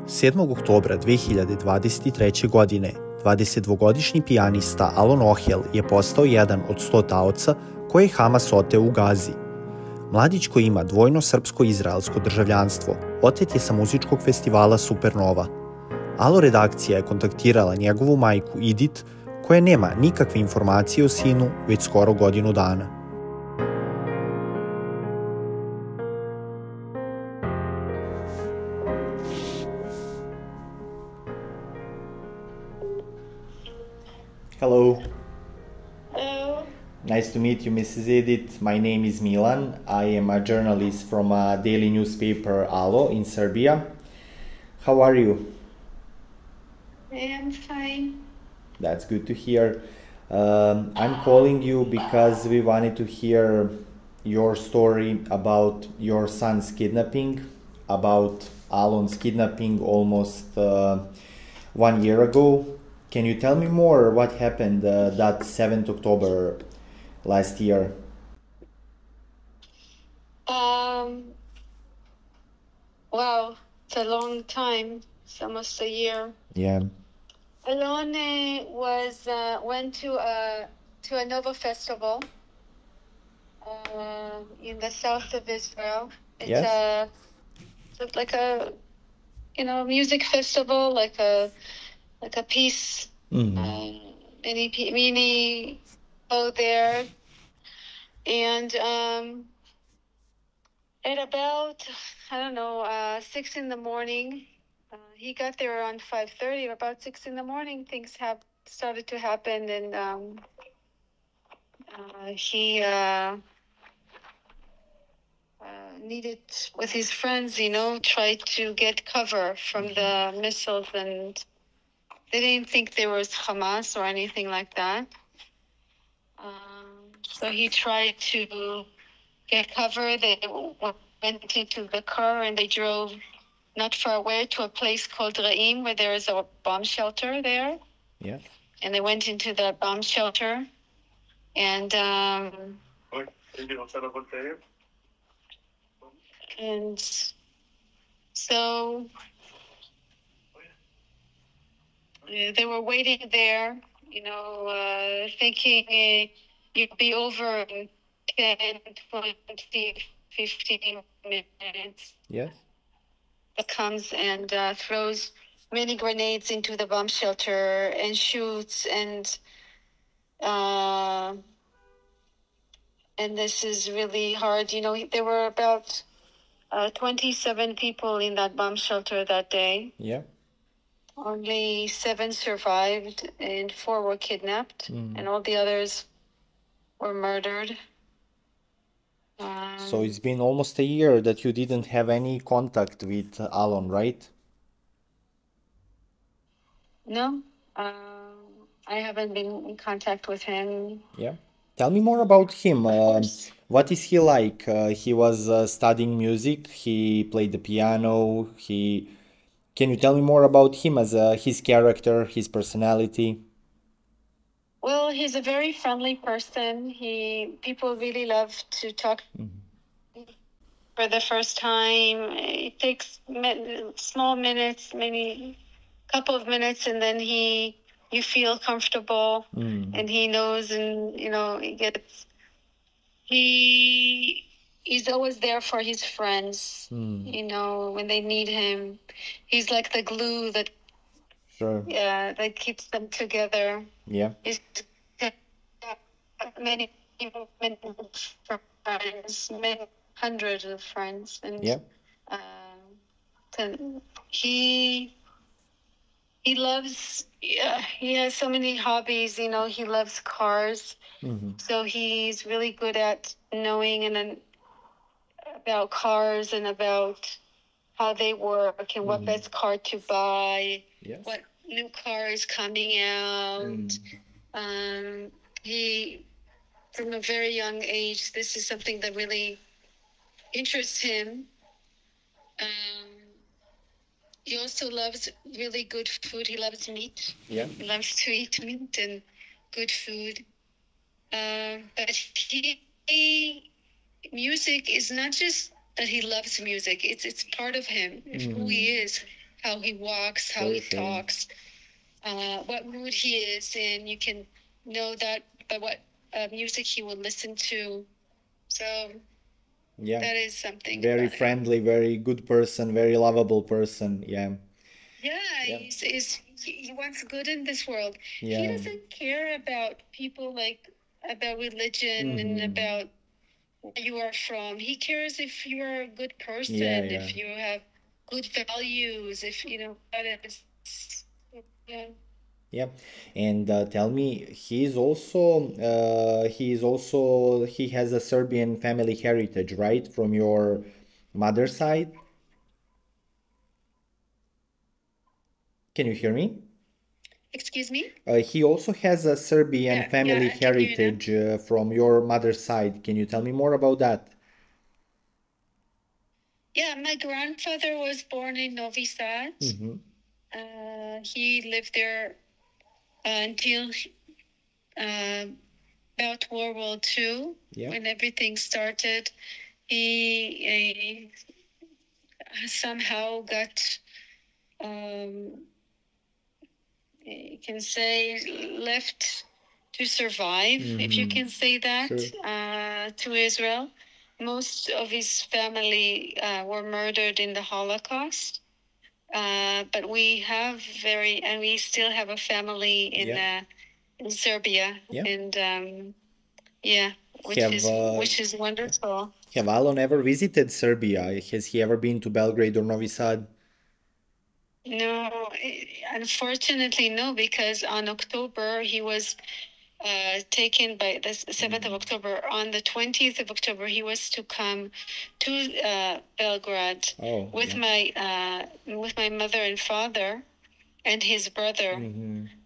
7. oktobra 2023. godine 22-godišnji pijanista Alon Ohel je postao jedan od 100 taoca koje je Hamas oteo u Gazi. Mladić koji ima dvojno srpsko-izraelsko državljanstvo otet je sa muzičkog festivala Supernova. Alo redakcija je kontaktirala njegovu majku Idit, koja nema nikakve informacije o sinu već skoro godinu dana. Hello. Hello. Nice to meet you, Mrs. Idit. My name is Milan. I am a journalist from a daily newspaper Alo in Serbia. How are you? I'm fine. That's good to hear. I'm calling you because we wanted to hear your story about your son's kidnapping, about Alon's kidnapping almost 1 year ago. Can you tell me more what happened that 7th October last year? Wow, it's a long time. It's almost a year. Yeah. Alon went to a Nova festival in the south of Israel. It's like a music festival, like a piece. Many go there, and at about 6 in the morning. He got there around 5:30. About 6 in the morning, things have started to happen, and he needed, with his friends, try to get cover from the missiles, and they didn't think there was Hamas or anything like that. So he tried to get cover. They went into the car and they drove not far away to a place called Raim, where there is a bomb shelter there. Yeah. And they went into that bomb shelter. And so they were waiting there, thinking you'd be over in 10, 20, 15 minutes. Yes. Comes and throws many grenades into the bomb shelter and shoots, and this is really hard. There were about 27 people in that bomb shelter that day. Yeah. Only 7 survived and 4 were kidnapped, and all the others were murdered. So it's been almost a year that you didn't have any contact with Alon, right? No, I haven't been in contact with him. Yeah. Tell me more about him. What is he like? He was studying music. He played the piano. Can you tell me more about him as his character, his personality? Well, he's a very friendly person. People really love to talk for the first time. It takes small minutes, maybe a couple of minutes, and then you feel comfortable, and he knows, and he's always there for his friends. When they need him, he's like the glue that. Sure. Yeah, that keeps them together. Yeah. He's many friends, many hundreds of friends, and yeah. He loves. He has so many hobbies. He loves cars, so he's really good at knowing about cars and about how they work and what best car to buy. Yes. What new car is coming out. He, from a very young age, this is something that really interests him. He also loves really good food. He loves meat. Yeah. He loves to eat meat and good food. But music is not just that he loves music. It's part of him. It's who he is. how he walks, how he talks, what mood he is in. You can know that by what music he will listen to. So Yeah, that is something. very friendly, very good person, very lovable person. Yeah. Yeah, Yep. he wants good in this world. Yeah. He doesn't care about people, like about religion and about where you are from. He cares if you are a good person, if you have good values, if you know that is. Yeah. Yeah, and tell me, he has a Serbian family heritage, right, from your mother's side? Can you hear me? Excuse me? He also has a Serbian family I can hear you now. heritage from your mother's side. Can you tell me more about that? Yeah, my grandfather was born in Novi Sad. He lived there until about World War II, when everything started. He somehow got, you can say, left to survive, if you can say that, to Israel. Most of his family were murdered in the Holocaust. But we still have a family in Serbia, and which is wonderful. Have Alon ever visited Serbia? Has he ever been to Belgrade or Novi Sad? No, unfortunately, no, because on October he was taken by the 7th of October. On the 20th of October, he was to come to Belgrade with my mother and father and his brother.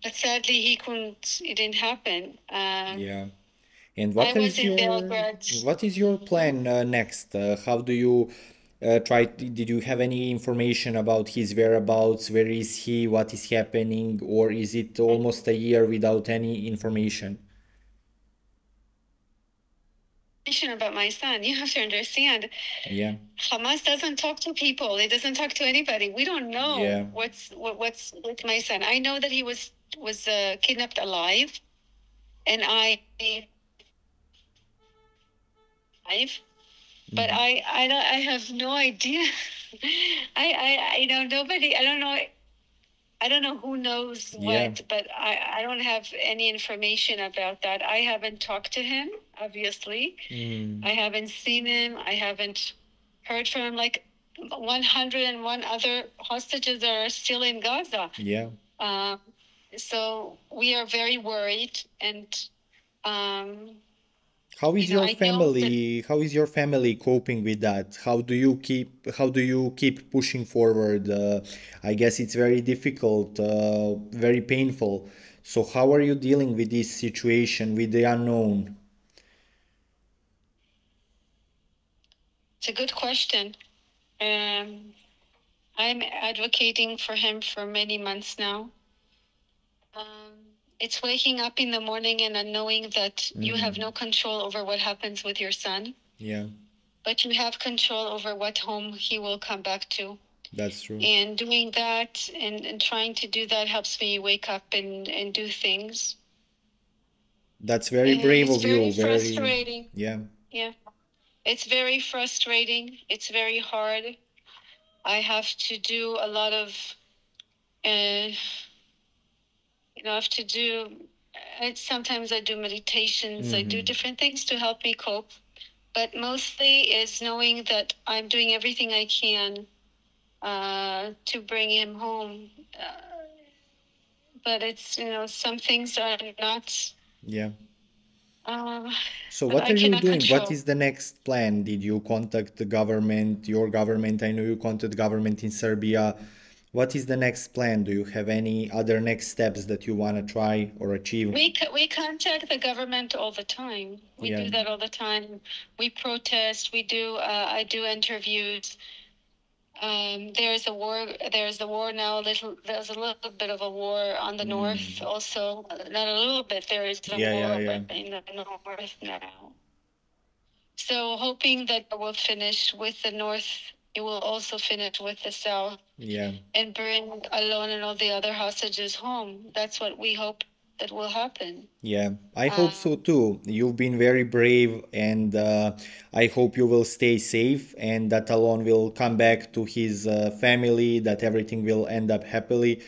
But sadly, he couldn't. It didn't happen. And I was in Belgrade. what is your plan next? How do you did you have any information about his whereabouts? Where is he? What is happening? Or is it almost a year without any information? About my son, you have to understand. Yeah. Hamas doesn't talk to people. It doesn't talk to anybody. We don't know what's with my son. I know that he was kidnapped alive, and but I have no idea. I know nobody. I don't know. I don't know who knows what, but I don't have any information about that. I haven't talked to him, obviously. I haven't seen him. I haven't heard from him. Like 101 other hostages are still in Gaza. Yeah. So we are very worried, and how is your family? How is your family coping with that? How do you keep pushing forward? I guess it's very difficult, very painful. So how are you dealing with this situation, with the unknown? It's a good question. I'm advocating for him for many months now. It's waking up in the morning and knowing that you have no control over what happens with your son. Yeah. But you have control over what home he will come back to. That's true. And doing that and trying to do that helps me wake up and do things. That's very brave of you. It's very frustrating. Yeah. Yeah. It's very frustrating. It's very hard. I have to do a lot of sometimes I do meditations, I do different things to help me cope, but mostly is knowing that I'm doing everything I can to bring him home. But it's, some things are not. Yeah. So what are you doing? Control. What is the next plan? Did you contact the government, your government? I know you contacted government in Serbia. What is the next plan? Do you have any other next steps that you want to try or achieve? We contact the government all the time. We do that all the time. We protest. I do interviews. There's a war. There's the war now. There's a little bit of a war on the north also. Not a little bit. There is a war in the north now. So hoping that we'll finish with the north he will also finish with the cell. Yeah. And bring Alon and all the other hostages home. That's what we hope that will happen. Yeah, I hope so too. You've been very brave, and I hope you will stay safe and that Alon will come back to his family, that everything will end up happily.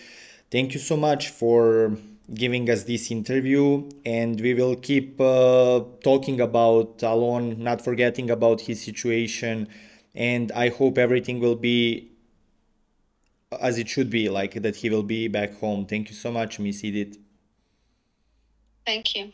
Thank you so much for giving us this interview, and we will keep talking about Alon, not forgetting about his situation, and I hope everything will be as it should be, like that he will be back home. Thank you so much, Miss Idit. Thank you.